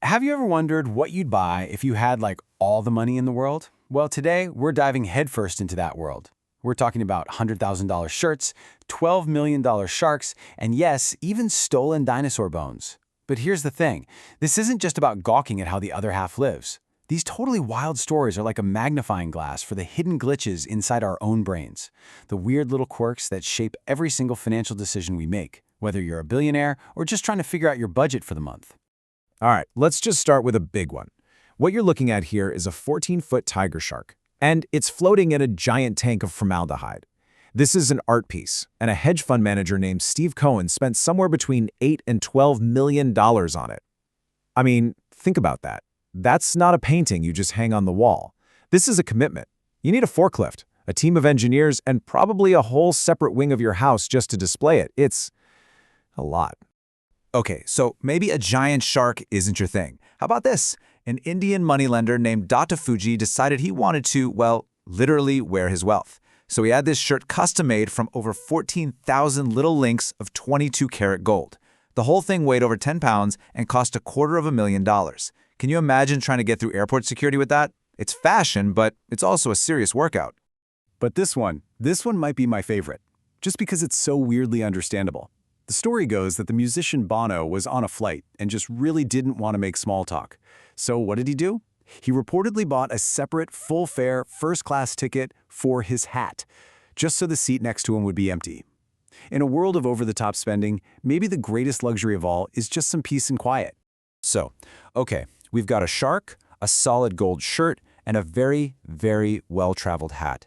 Have you ever wondered what you'd buy if you had all the money in the world? Well, today we're diving headfirst into that world. We're talking about $100,000 shirts, $12 million sharks, and yes, even stolen dinosaur bones. But here's the thing. This isn't just about gawking at how the other half lives. These totally wild stories are like a magnifying glass for the hidden glitches inside our own brains. The weird little quirks that shape every single financial decision we make, whether you're a billionaire or just trying to figure out your budget for the month. All right, let's just start with a big one. What you're looking at here is a 14-foot tiger shark, and it's floating in a giant tank of formaldehyde. This is an art piece, and a hedge fund manager named Steve Cohen spent somewhere between $8 and $12 million on it. I mean, think about that. That's not a painting you just hang on the wall. This is a commitment. You need a forklift, a team of engineers, and probably a whole separate wing of your house just to display it. It's a lot. Okay, so maybe a giant shark isn't your thing. How about this? An Indian moneylender named Data Fuji decided he wanted to, well, literally wear his wealth. So he had this shirt custom-made from over 14,000 little links of 22-karat gold. The whole thing weighed over 10 pounds and cost $250,000. Can you imagine trying to get through airport security with that? It's fashion, but it's also a serious workout. But this one might be my favorite, just because it's so weirdly understandable. The story goes that the musician Bono was on a flight and just really didn't want to make small talk. So what did he do? He reportedly bought a separate, full-fare, first-class ticket for his hat, just so the seat next to him would be empty. In a world of over-the-top spending, maybe the greatest luxury of all is just some peace and quiet. So, okay, we've got a shark, a solid gold shirt, and a very, very well-traveled hat.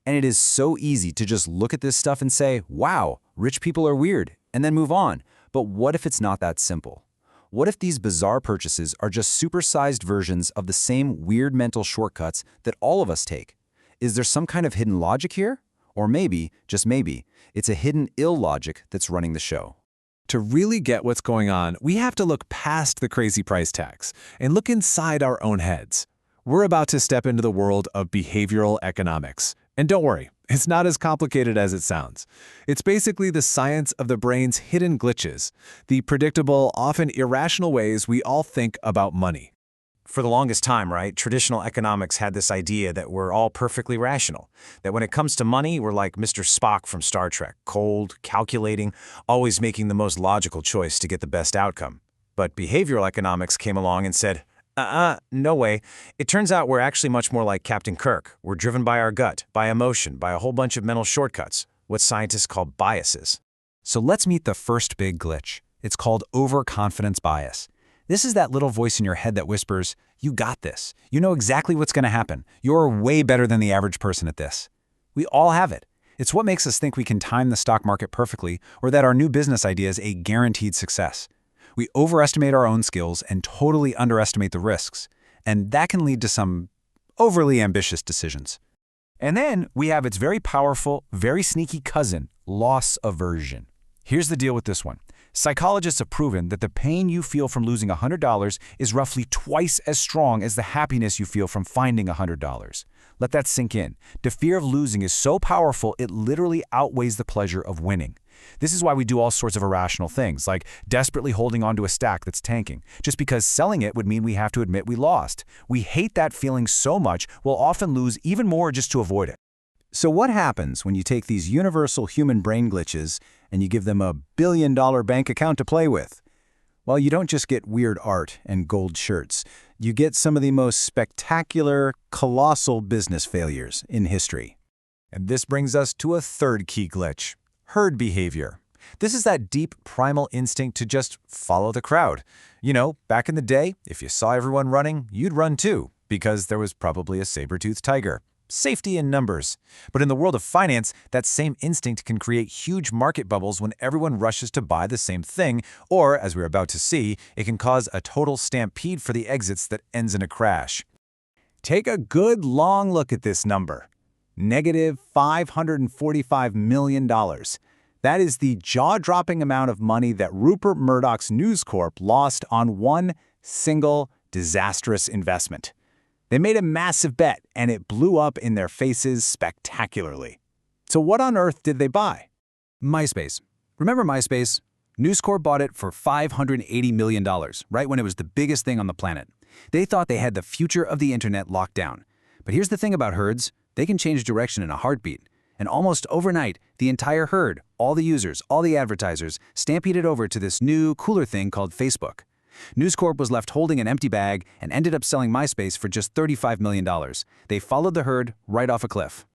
And it is so easy to just look at this stuff and say, wow, rich people are weird, and then move on. But what if it's not that simple? What if these bizarre purchases are just supersized versions of the same weird mental shortcuts that all of us take? Is there some kind of hidden logic here? Or maybe, just maybe, it's a hidden illogic that's running the show. To really get what's going on, we have to look past the crazy price tags and look inside our own heads. We're about to step into the world of behavioral economics. And don't worry, it's not as complicated as it sounds. It's basically the science of the brain's hidden glitches, the predictable, often irrational ways we all think about money. For the longest time, right, traditional economics had this idea that we're all perfectly rational, that when it comes to money, we're like Mr. Spock from Star Trek, cold, calculating, always making the most logical choice to get the best outcome. But behavioral economics came along and said, no way. It turns out we're actually much more like Captain Kirk. We're driven by our gut, by emotion, by a whole bunch of mental shortcuts, what scientists call biases. So let's meet the first big glitch. It's called overconfidence bias. This is that little voice in your head that whispers, you got this. You know exactly what's going to happen. You're way better than the average person at this. We all have it. It's what makes us think we can time the stock market perfectly or that our new business idea is a guaranteed success. We overestimate our own skills and totally underestimate the risks, and that can lead to some overly ambitious decisions. And then we have its very powerful, very sneaky cousin, loss aversion. Here's the deal with this one. Psychologists have proven that the pain you feel from losing $100 is roughly twice as strong as the happiness you feel from finding $100. Let that sink in. The fear of losing is so powerful it literally outweighs the pleasure of winning. This is why we do all sorts of irrational things, like desperately holding onto a stack that's tanking, just because selling it would mean we have to admit we lost. We hate that feeling so much, we'll often lose even more just to avoid it. So what happens when you take these universal human brain glitches and you give them a billion-dollar bank account to play with? Well, you don't just get weird art and gold shirts. You get some of the most spectacular, colossal business failures in history. And this brings us to a third key glitch. Herd behavior. This is that deep primal instinct to just follow the crowd. You know, back in the day, if you saw everyone running, you'd run too, because there was probably a saber-toothed tiger. Safety in numbers. But in the world of finance, that same instinct can create huge market bubbles when everyone rushes to buy the same thing, or, as we're about to see, it can cause a total stampede for the exits that ends in a crash. Take a good long look at this number. Negative $545 million. That is the jaw-dropping amount of money that Rupert Murdoch's News Corp lost on one single disastrous investment. They made a massive bet, and it blew up in their faces spectacularly. So what on earth did they buy? MySpace. Remember MySpace? News Corp bought it for $580 million, right when it was the biggest thing on the planet. They thought they had the future of the internet locked down. But here's the thing about herds, they can change direction in a heartbeat. And almost overnight, the entire herd, all the users, all the advertisers, stampeded over to this new, cooler thing called Facebook. News Corp was left holding an empty bag and ended up selling MySpace for just $35 million. They followed the herd right off a cliff.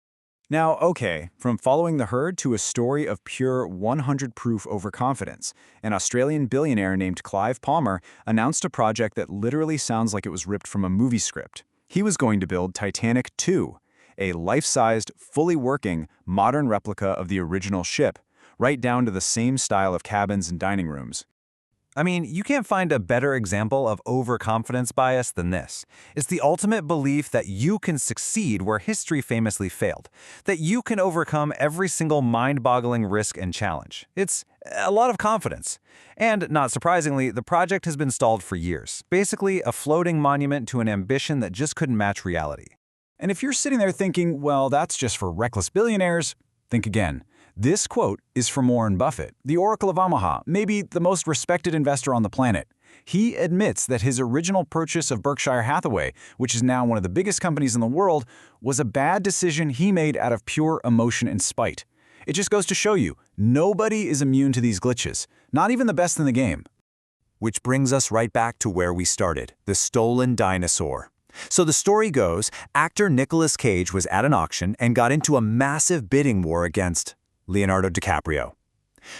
Now, okay, from following the herd to a story of pure 100-proof overconfidence, an Australian billionaire named Clive Palmer announced a project that literally sounds like it was ripped from a movie script. He was going to build Titanic 2, a life-sized, fully working, modern replica of the original ship, right down to the same style of cabins and dining rooms. I mean, you can't find a better example of overconfidence bias than this. It's the ultimate belief that you can succeed where history famously failed, that you can overcome every single mind-boggling risk and challenge. It's a lot of confidence. And, not surprisingly, the project has been stalled for years, basically a floating monument to an ambition that just couldn't match reality. And if you're sitting there thinking, well, that's just for reckless billionaires, think again. This quote is from Warren Buffett, the Oracle of Omaha, maybe the most respected investor on the planet. He admits that his original purchase of Berkshire Hathaway, which is now one of the biggest companies in the world, was a bad decision he made out of pure emotion and spite. It just goes to show you, nobody is immune to these glitches, not even the best in the game. Which brings us right back to where we started, the stolen dinosaur. So the story goes, actor Nicolas Cage was at an auction and got into a massive bidding war against Leonardo DiCaprio.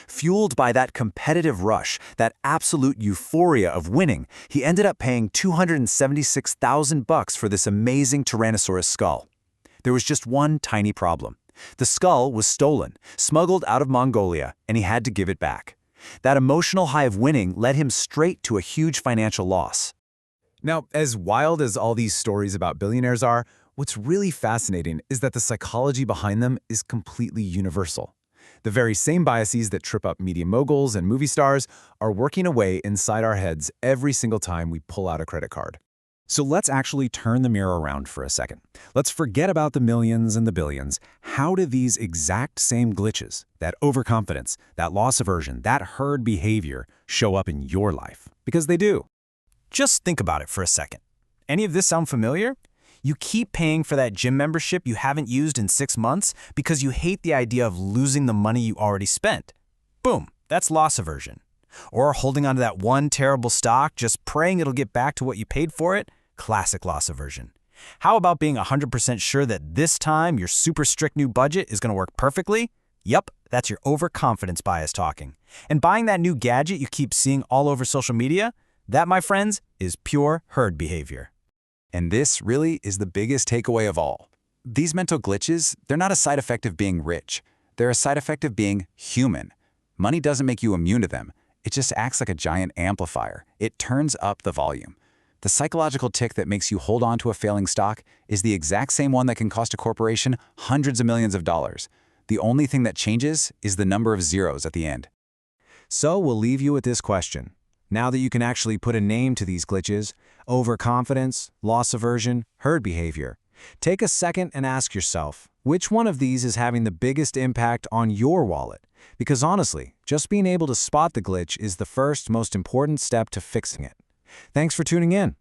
Fueled by that competitive rush, that absolute euphoria of winning, he ended up paying $276,000 for this amazing Tyrannosaurus skull. There was just one tiny problem. The skull was stolen, smuggled out of Mongolia, and he had to give it back. That emotional high of winning led him straight to a huge financial loss. Now, as wild as all these stories about billionaires are, what's really fascinating is that the psychology behind them is completely universal. The very same biases that trip up media moguls and movie stars are working away inside our heads every single time we pull out a credit card. So let's actually turn the mirror around for a second. Let's forget about the millions and the billions. How do these exact same glitches, that overconfidence, that loss aversion, that herd behavior show up in your life? Because they do. Just think about it for a second. Any of this sound familiar? You keep paying for that gym membership you haven't used in 6 months because you hate the idea of losing the money you already spent. Boom, that's loss aversion. Or holding onto that one terrible stock, just praying it'll get back to what you paid for it. Classic loss aversion. How about being 100% sure that this time your super strict new budget is going to work perfectly? Yup, that's your overconfidence bias talking. And buying that new gadget you keep seeing all over social media? That, my friends, is pure herd behavior. And this really is the biggest takeaway of all. These mental glitches, they're not a side effect of being rich. They're a side effect of being human. Money doesn't make you immune to them. It just acts like a giant amplifier. It turns up the volume. The psychological tick that makes you hold on to a failing stock is the exact same one that can cost a corporation hundreds of millions of dollars. The only thing that changes is the number of zeros at the end. So we'll leave you with this question. Now that you can actually put a name to these glitches, overconfidence, loss aversion, herd behavior, take a second and ask yourself, which one of these is having the biggest impact on your wallet? Because honestly, just being able to spot the glitch is the first, most important step to fixing it. Thanks for tuning in.